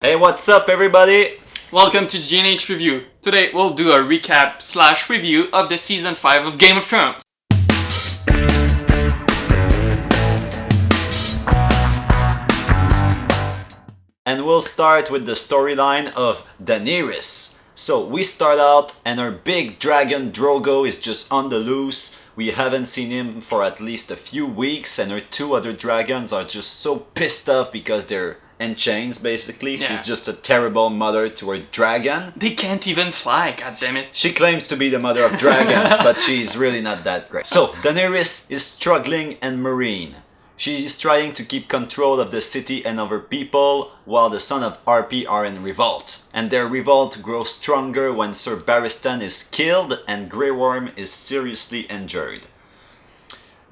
Hey, what's up, everybody? Welcome to G&Hreview. Today we'll do a recap/review of the season 5 of Game of Thrones. And we'll start with the storyline of Daenerys. So we start out and our big dragon Drogo is just on the loose. We haven't seen him for at least a few weeks and her two other dragons are just so pissed off because they're in chains basically. Yeah. She's just a terrible mother to her dragon. They can't even fly, goddammit. She claims to be the mother of dragons, but she's really not that great. So Daenerys is struggling and Meereen. She is trying to keep control of the city and of her people, while the Sons of RP are in revolt. And their revolt grows stronger when Sir Barristan is killed and Grey Worm is seriously injured.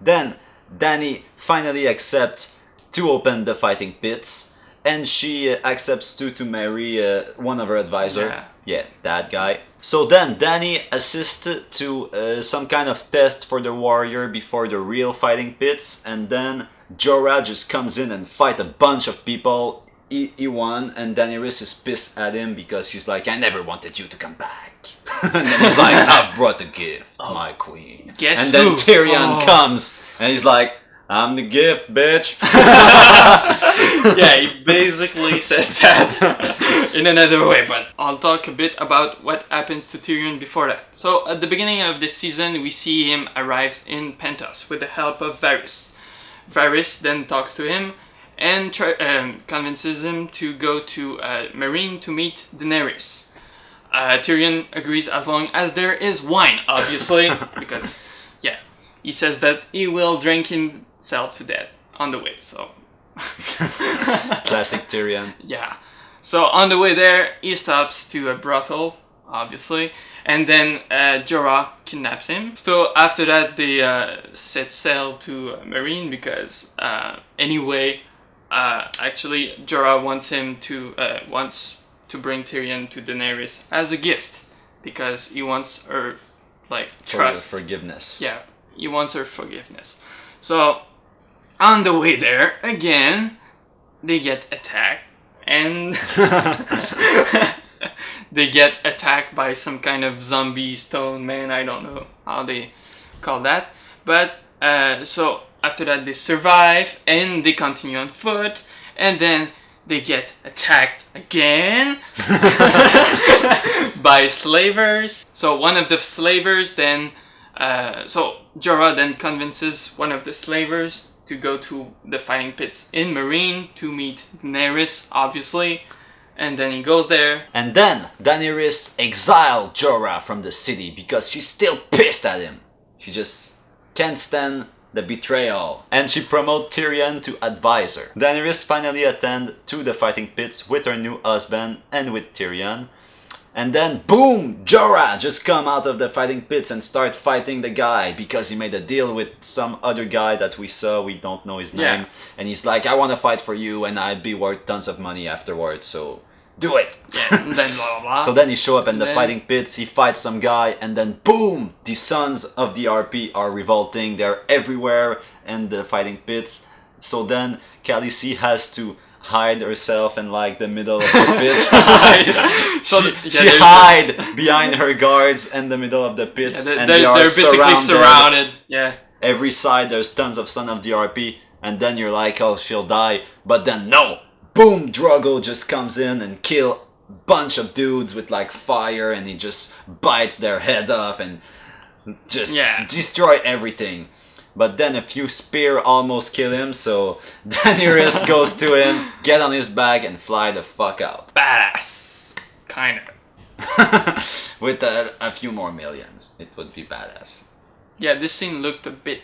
Then Dany finally accepts to open the fighting pits, and she accepts to marry one of her advisors. Yeah, that guy. So then Dany assisted to some kind of test for the warrior before the real fighting pits, and then Jorah just comes in and fight a bunch of people. He won, and Daenerys is pissed at him because she's like, I never wanted you to come back. And then he's like, I've brought a gift, my queen. Guess and then who? Tyrion comes, and he's like, I'm the gift, bitch. Yeah, he basically says that in another way, but I'll talk a bit about what happens to Tyrion before that. So at the beginning of this season, we see him arrives in Pentos with the help of Varys. Varys then talks to him and convinces him to go to Meereen to meet Daenerys. Tyrion agrees as long as there is wine, obviously, because, yeah, he says that he will drink himself to death on the way, so... Classic Tyrion. Yeah. So on the way there, he stops to a brothel, obviously, and then Jorah kidnaps him. So after that, they set sail to Meereen because anyway, actually Jorah wants to bring Tyrion to Daenerys as a gift because he wants her trust. For forgiveness. Yeah, he wants her forgiveness. So on the way there, again, they get attacked and they get attacked by some kind of zombie stone man. I don't know how they call that. But so after that they survive and they continue on foot, and then they get attacked again by slavers. So one of the slavers then so Jorah then convinces one of the slavers to go to the fighting pits in Meereen to meet Daenerys, obviously. And then he goes there. And then Daenerys exiled Jorah from the city because she's still pissed at him. She just can't stand the betrayal. And she promotes Tyrion to advisor. Daenerys finally attend to the fighting pits with her new husband and with Tyrion. And then boom! Jorah just come out of the fighting pits and start fighting the guy because he made a deal with some other guy that we saw, we don't know his name. Yeah. And he's like, I want to fight for you and I'd be worth tons of money afterwards, so do it! Yeah, and then blah blah blah. So then he show up in the Then- fighting pits, he fights some guy, and then boom! The Sons of the RP are revolting, they're everywhere in the fighting pits. So then Khaleesi has to hide herself in like the middle of the pit. So she hide behind her guards in the middle of the pits, Yeah, and they're basically surrounded. Yeah. Every side there's tons of Son of the RP, and then you're like, oh, she'll die. But then no! Boom! Drogo just comes in and kill a bunch of dudes with like fire, and he just bites their heads off and just destroy everything. But then a few spear almost kill him, so Daenerys goes to him, get on his back, and fly the fuck out. Badass. Kind of. With a few more millions, it would be badass. Yeah, this scene looked a bit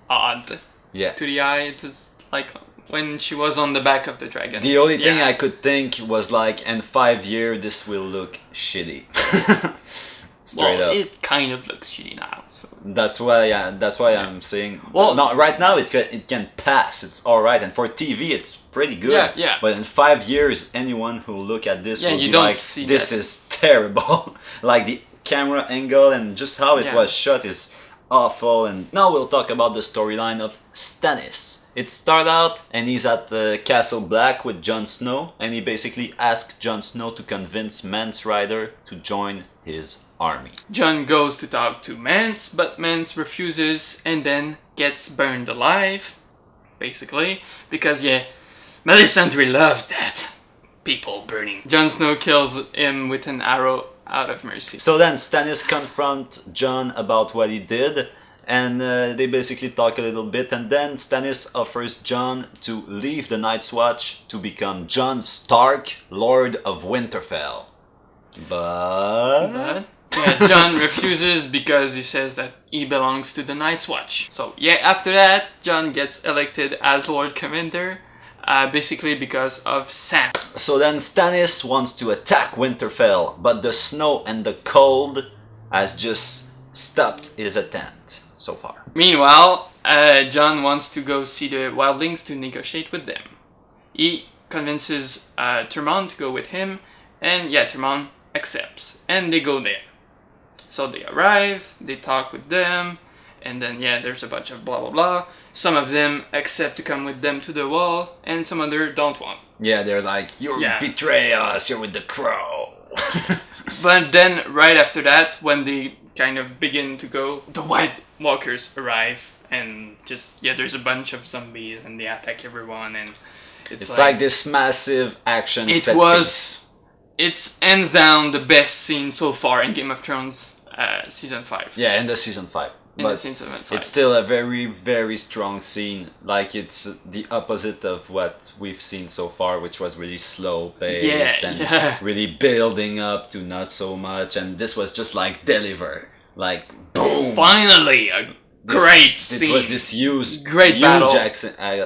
odd Yeah. to the eye. It was like when she was on the back of the dragon. The only thing Yeah. I could think was like, in 5 years, this will look shitty. Straight well, up. it kind of looks shitty now. So. That's why I'm saying. Well- not right now. It can pass. It's all right, and for TV, it's pretty good. Yeah, yeah. But in 5 years, anyone who look at this will you be don't like, see "This that. is terrible." Like the camera angle and just how it Yeah. was shot is awful. And now we'll talk about the storyline of Stannis. It started out and he's at Castle Black with Jon Snow, and he basically asked Jon Snow to convince Mance Rayder to join his army. Jon goes to talk to Mance, but Mance refuses and then gets burned alive, basically, because Melisandre loves that. People burning. Jon Snow kills him with an arrow out of mercy. So then Stannis confronts Jon about what he did, and they basically talk a little bit, and then Stannis offers Jon to leave the Night's Watch to become Jon Stark, Lord of Winterfell. But Jon refuses because he says that he belongs to the Night's Watch. So after that, Jon gets elected as Lord Commander, basically because of Sam. So then Stannis wants to attack Winterfell, but the snow and the cold has just stopped his attempt so far. Meanwhile, Jon wants to go see the wildlings to negotiate with them. He convinces Tormund to go with him, and Tormund accepts, and they go there. So they arrive, they talk with them, and then there's a bunch of blah blah blah. Some of them accept to come with them to the wall, and some other don't want. Yeah, they're like, you betray us, you're with the crow. But then, right after that, when they kind of begin to go, the White Walkers arrive, and just, there's a bunch of zombies, and they attack everyone, and it's like this massive action set piece. It's hands down the best scene so far in Game of Thrones season 5. Yeah, in the season 5. But it's still a very, very strong scene. Like, it's the opposite of what we've seen so far, which was really slow paced and really building up to not so much. And this was just like deliver. Like, boom! Finally! Great scene! It was this huge battle.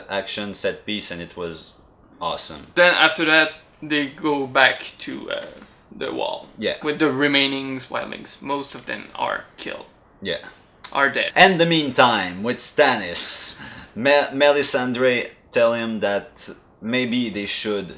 action set piece, and it was awesome. Then after that, they go back to the wall. Yeah. With the remaining wildlings. Most of them are killed. Yeah. Are dead. And the meantime, with Stannis, Melisandre tell him that maybe they should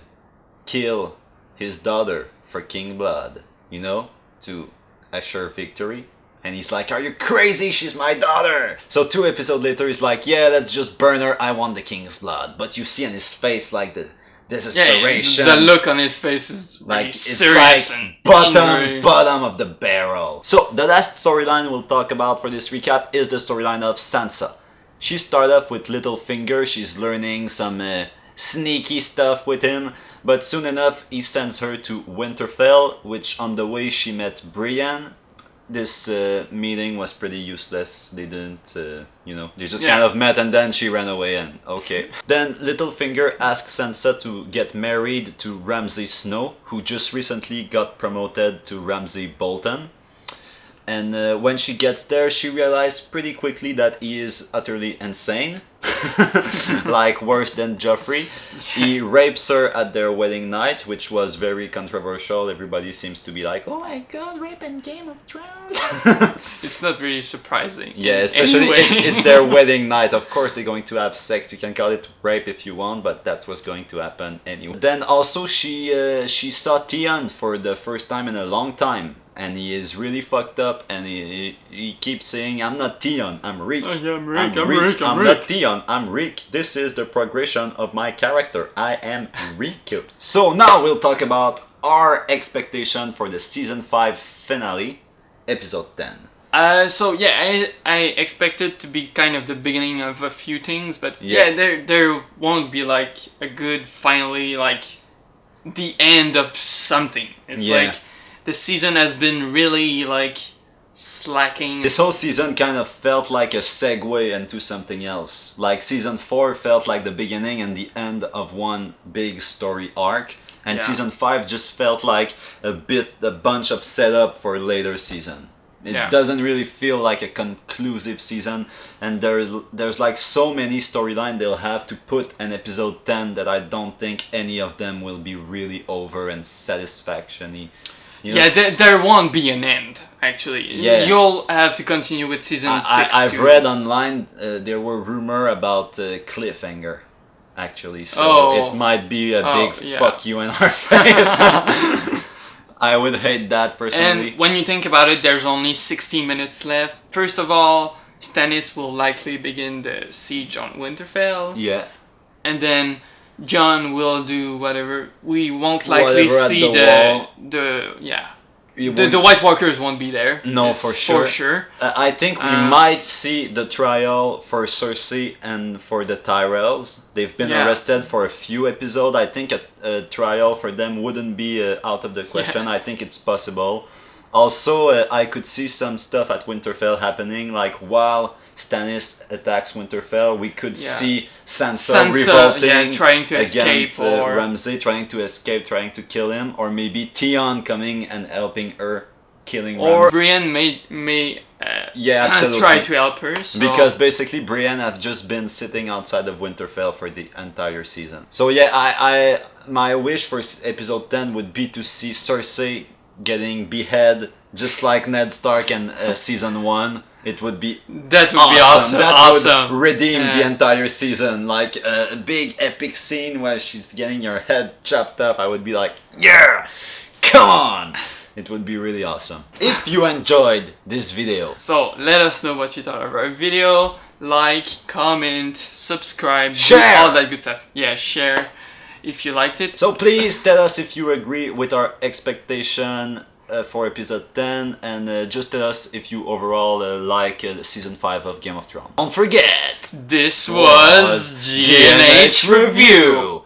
kill his daughter for King Blood, to assure victory. And he's like, are you crazy? She's my daughter! So 2 episodes later, he's like, let's just burn her. I want the King's blood. But you see on his face, like, the desperation. The look on his face is really it's serious like and bottom of the barrel. So the last storyline we'll talk about for this recap is the storyline of Sansa. She started off with Littlefinger. She's learning some sneaky stuff with him, but soon enough he sends her to Winterfell, which on the way she met Brienne. This meeting was pretty useless. They didn't, they just kind of met, and then she ran away, and okay. Then Littlefinger asks Sansa to get married to Ramsay Snow, who just recently got promoted to Ramsay Bolton. And when she gets there, she realizes pretty quickly that he is utterly insane. Like worse than Joffrey. He rapes her at their wedding night, which was very controversial. Everybody seems to be like, oh my god, rape in Game of Thrones. It's not really surprising. Yeah, especially it's their wedding night. Of course they're going to have sex. You can call it rape if you want, but that was going to happen anyway. Then also she saw Theon for the first time in a long time. And he is really fucked up, and he keeps saying, I'm not Theon, I'm Reek. I'm Reek. I'm not Theon, I'm Reek. This is the progression of my character. I am Reek. So now we'll talk about our expectation for the season 5 finale, episode 10. I expect it to be kind of the beginning of a few things, but there won't be like a good finally, like the end of something. It's like the season has been really like slacking. This whole season kind of felt like a segue into something else. Like season 4 felt like the beginning and the end of one big story arc. And season 5 just felt like a bunch of setup for later season. It doesn't really feel like a conclusive season, and there's like so many storylines they'll have to put in episode 10 that I don't think any of them will be really over and satisfaction-y. There won't be an end, actually. You'll have to continue with season 6 I've read online, there were rumors about cliffhanger, actually, so it might be a big fuck you in our face. I would hate that personally. And when you think about it, there's only 60 minutes left. First of all, Stannis will likely begin the siege on Winterfell. Yeah. And then Jon will do whatever. We won't likely Whatever at see the White Walkers won't be there. No, It's for sure. For sure. I think we might see the trial for Cersei and for the Tyrells. They've been arrested for a few episodes. I think a trial for them wouldn't be out of the question. I think it's possible. Also, I could see some stuff at Winterfell happening, like while Stannis attacks Winterfell, we could see Sansa revolting, trying to escape, or Ramsay trying to escape, trying to kill him, or maybe Theon coming and helping her killing Ramsay. Or Brienne may try to help her. So. Because basically Brienne had just been sitting outside of Winterfell for the entire season. So yeah, I my wish for episode 10 would be to see Cersei getting beheaded, just like Ned Stark in season 1. It would be awesome. That would redeem the entire season. Like a big epic scene where she's getting her head chopped off. I would be like, yeah, come on. It would be really awesome. If you enjoyed this video. So let us know what you thought of our video. Like, comment, subscribe, share, all that good stuff. Yeah, share if you liked it. So please tell us if you agree with our expectation for episode 10, and just tell us if you overall like season 5 of Game of Thrones. Don't forget, this was G&H Review.